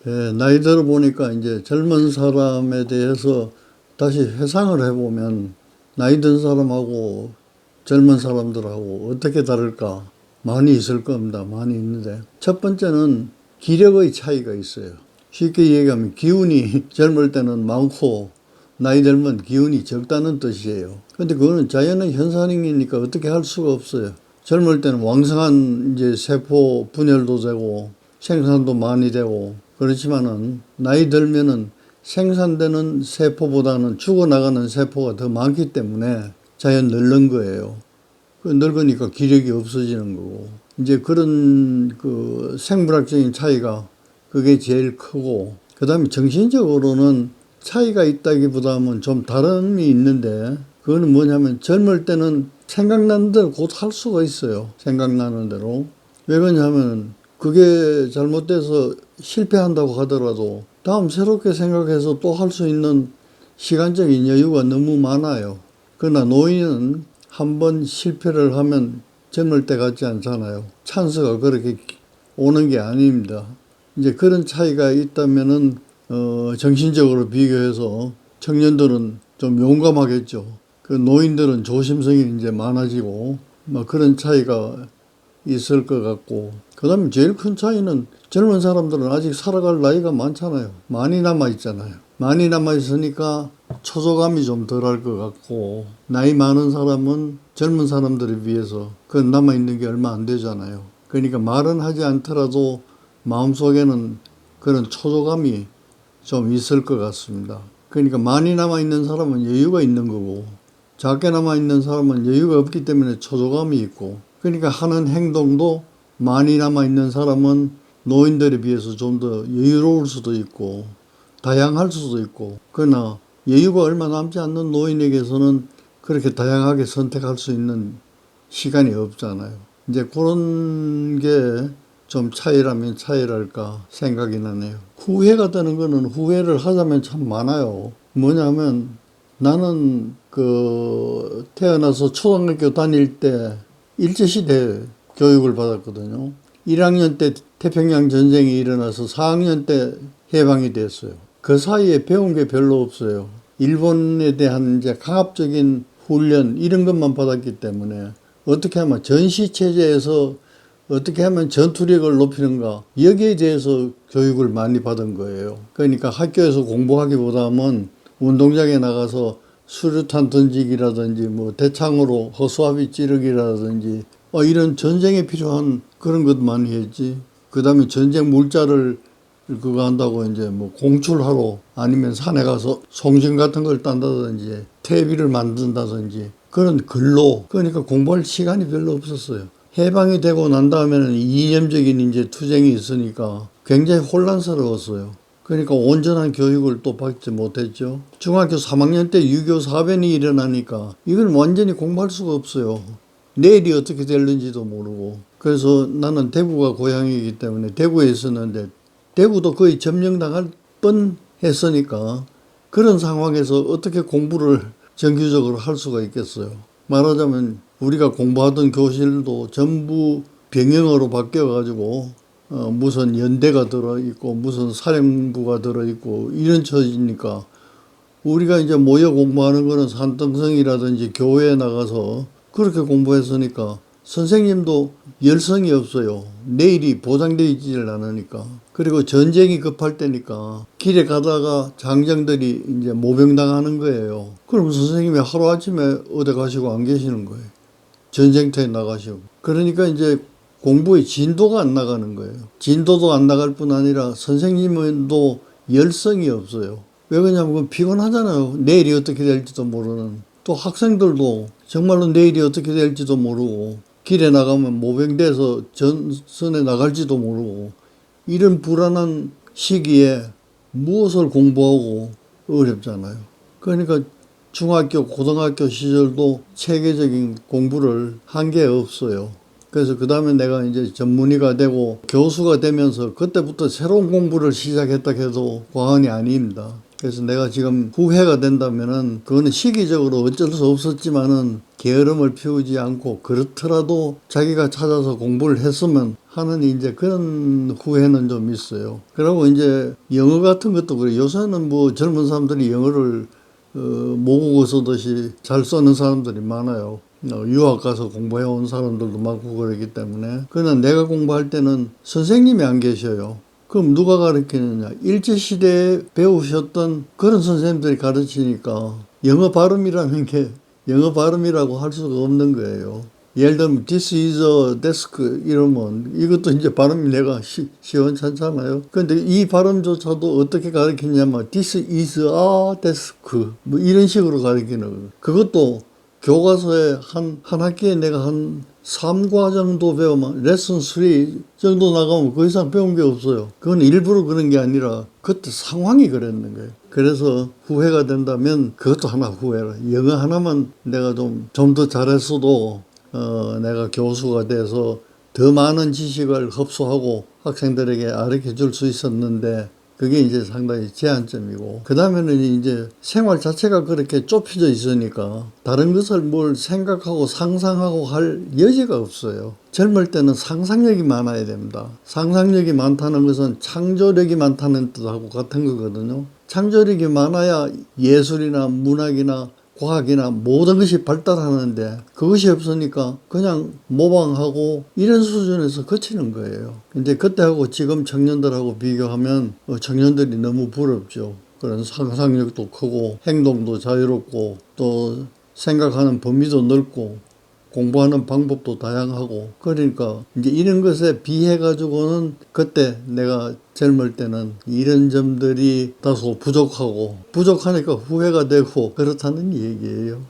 예, 나이 들어 보니까 이제 젊은 사람에 대해서 다시 회상을 해보면 나이 든 사람하고 젊은 사람들하고 어떻게 다를까 많이 있을 겁니다. 많이 있는데 첫 번째는 기력의 차이가 있어요. 쉽게 얘기하면 기운이 젊을 때는 많고 나이 들면 기운이 적다는 뜻이에요. 근데 그거는 자연의 현상이니까 어떻게 할 수가 없어요. 젊을 때는 왕성한 이제 세포 분열도 되고 생산도 많이 되고 그렇지만은 나이 들면은 생산되는 세포보다는 죽어나가는 세포가 더 많기 때문에 자연 늙는 거예요. 그 늙으니까 기력이 없어지는 거고 이제 그런 그 생물학적인 차이가 그게 제일 크고 그 다음에 정신적으로는 차이가 있다기보다는 좀 다름이 있는데 그거는 뭐냐면 젊을 때는 생각나는 대로 곧 할 수가 있어요. 생각나는 대로. 왜 그러냐면 그게 잘못돼서 실패한다고 하더라도 다음 새롭게 생각해서 또 할 수 있는 시간적인 여유가 너무 많아요. 그러나 노인은 한번 실패를 하면 젊을 때 같지 않잖아요. 찬스가 그렇게 오는 게 아닙니다. 이제 그런 차이가 있다면은 정신적으로 비교해서 청년들은 좀 용감하겠죠. 그 노인들은 조심성이 이제 많아지고 뭐 그런 차이가 있을 것 같고 그 다음에 제일 큰 차이는 젊은 사람들은 아직 살아갈 나이가 많잖아요. 많이 남아있잖아요. 많이 남아있으니까 초조감이 좀 덜할 것 같고 나이 많은 사람은 젊은 사람들에 비해서 그 남아있는 게 얼마 안 되잖아요. 그러니까 말은 하지 않더라도 마음속에는 그런 초조감이 좀 있을 것 같습니다. 그러니까 많이 남아있는 사람은 여유가 있는 거고 작게 남아있는 사람은 여유가 없기 때문에 초조감이 있고 그러니까 하는 행동도 많이 남아있는 사람은 노인들에 비해서 좀 더 여유로울 수도 있고 다양할 수도 있고 그러나 여유가 얼마 남지 않는 노인에게서는 그렇게 다양하게 선택할 수 있는 시간이 없잖아요. 이제 그런 게 좀 차이라면 차이랄까 생각이 나네요. 후회가 되는 거는 후회를 하자면 참 많아요. 뭐냐면 나는 그 태어나서 초등학교 다닐 때 일제시대 교육을 받았거든요. 1학년 때 태평양 전쟁이 일어나서 4학년 때 해방이 됐어요. 그 사이에 배운 게 별로 없어요. 일본에 대한 이제 강압적인 훈련 이런 것만 받았기 때문에 어떻게 하면 전시체제에서 어떻게 하면 전투력을 높이는가 여기에 대해서 교육을 많이 받은 거예요. 그러니까 학교에서 공부하기보다는 운동장에 나가서 수류탄 던지기라든지 뭐 대창으로 허수아비 찌르기라든지 이런 전쟁에 필요한 그런 것 많이 했지. 그 다음에 전쟁 물자를 그거 한다고 이제 뭐 공출하러 아니면 산에 가서 송진 같은 걸 딴다든지 퇴비를 만든다든지 그런 근로 그러니까 공부할 시간이 별로 없었어요. 해방이 되고 난 다음에는 이념적인 이제 투쟁이 있으니까 굉장히 혼란스러웠어요. 그러니까 온전한 교육을 또 받지 못했죠. 중학교 3학년 때 유교 사변이 일어나니까 이건 완전히 공부할 수가 없어요. 내일이 어떻게 될는지도 모르고. 그래서 나는 대구가 고향이기 때문에 대구에 있었는데 대구도 거의 점령당할 뻔했으니까 그런 상황에서 어떻게 공부를 정규적으로 할 수가 있겠어요. 말하자면 우리가 공부하던 교실도 전부 병영어로 바뀌어가지고 무슨 연대가 들어있고 무슨 사령부가 들어있고 이런 처지니까 우리가 이제 모여 공부하는 거는 산등성이라든지 교회에 나가서 그렇게 공부했으니까 선생님도 열성이 없어요. 내일이 보장되어 있지를 않으니까. 그리고 전쟁이 급할 때니까 길에 가다가 장정들이 이제 모병당하는 거예요. 그럼 선생님이 하루아침에 어디 가시고 안 계시는 거예요. 전쟁터에 나가시고. 그러니까 이제 공부의 진도가 안 나가는 거예요. 진도도 안 나갈 뿐 아니라 선생님도 열성이 없어요. 왜 그러냐면 피곤하잖아요. 내일이 어떻게 될지도 모르는. 또 학생들도 정말로 내일이 어떻게 될지도 모르고 길에 나가면 모병돼서 전선에 나갈지도 모르고 이런 불안한 시기에 무엇을 공부하고 어렵잖아요. 그러니까 중학교, 고등학교 시절도 체계적인 공부를 한 게 없어요. 그래서 그 다음에 내가 이제 전문의가 되고 교수가 되면서 그때부터 새로운 공부를 시작했다 해도 과언이 아닙니다. 그래서 내가 지금 후회가 된다면은 그거는 시기적으로 어쩔 수 없었지만은 게으름을 피우지 않고 그렇더라도 자기가 찾아서 공부를 했으면 하는 이제 그런 후회는 좀 있어요. 그리고 이제 영어 같은 것도 그래요. 요새는 뭐 젊은 사람들이 영어를 모국어 쓰듯이 잘 쓰는 사람들이 많아요. 유학 가서 공부해 온 사람들도 많고 그러기 때문에. 그러나 내가 공부할 때는 선생님이 안 계셔요. 그럼 누가 가르치느냐? 일제시대에 배우셨던 그런 선생님들이 가르치니까 영어 발음이라는 게 영어 발음이라고 할 수가 없는 거예요. 예를 들면 this is a desk 이러면 이것도 이제 발음이 내가 시원찮잖아요. 근데 이 발음조차도 어떻게 가르치냐면 this is a desk 뭐 이런 식으로 가르치는 거예요. 그것도 교과서에 한 학기에 내가 한 3과 정도 배우면 레슨 3 정도 나가면 그 이상 배운 게 없어요. 그건 일부러 그런 게 아니라 그때 상황이 그랬는 거예요. 그래서 후회가 된다면 그것도 하나 후회라. 영어 하나만 내가 좀 더 잘했어도 내가 교수가 돼서 더 많은 지식을 흡수하고 학생들에게 가르쳐 줄 수 있었는데 그게 이제 상당히 제한점이고 그 다음에는 이제 생활 자체가 그렇게 좁혀져 있으니까 다른 것을 뭘 생각하고 상상하고 할 여지가 없어요. 젊을 때는 상상력이 많아야 됩니다. 상상력이 많다는 것은 창조력이 많다는 뜻하고 같은 거거든요. 창조력이 많아야 예술이나 문학이나 과학이나 모든 것이 발달하는데 그것이 없으니까 그냥 모방하고 이런 수준에서 그치는 거예요. 근데 그때하고 지금 청년들하고 비교하면 청년들이 너무 부럽죠. 그런 상상력도 크고 행동도 자유롭고 또 생각하는 범위도 넓고 공부하는 방법도 다양하고 그러니까 이제 이런 것에 비해 가지고는 그때 내가 젊을 때는 이런 점들이 다소 부족하고 부족하니까 후회가 되고 그렇다는 얘기예요.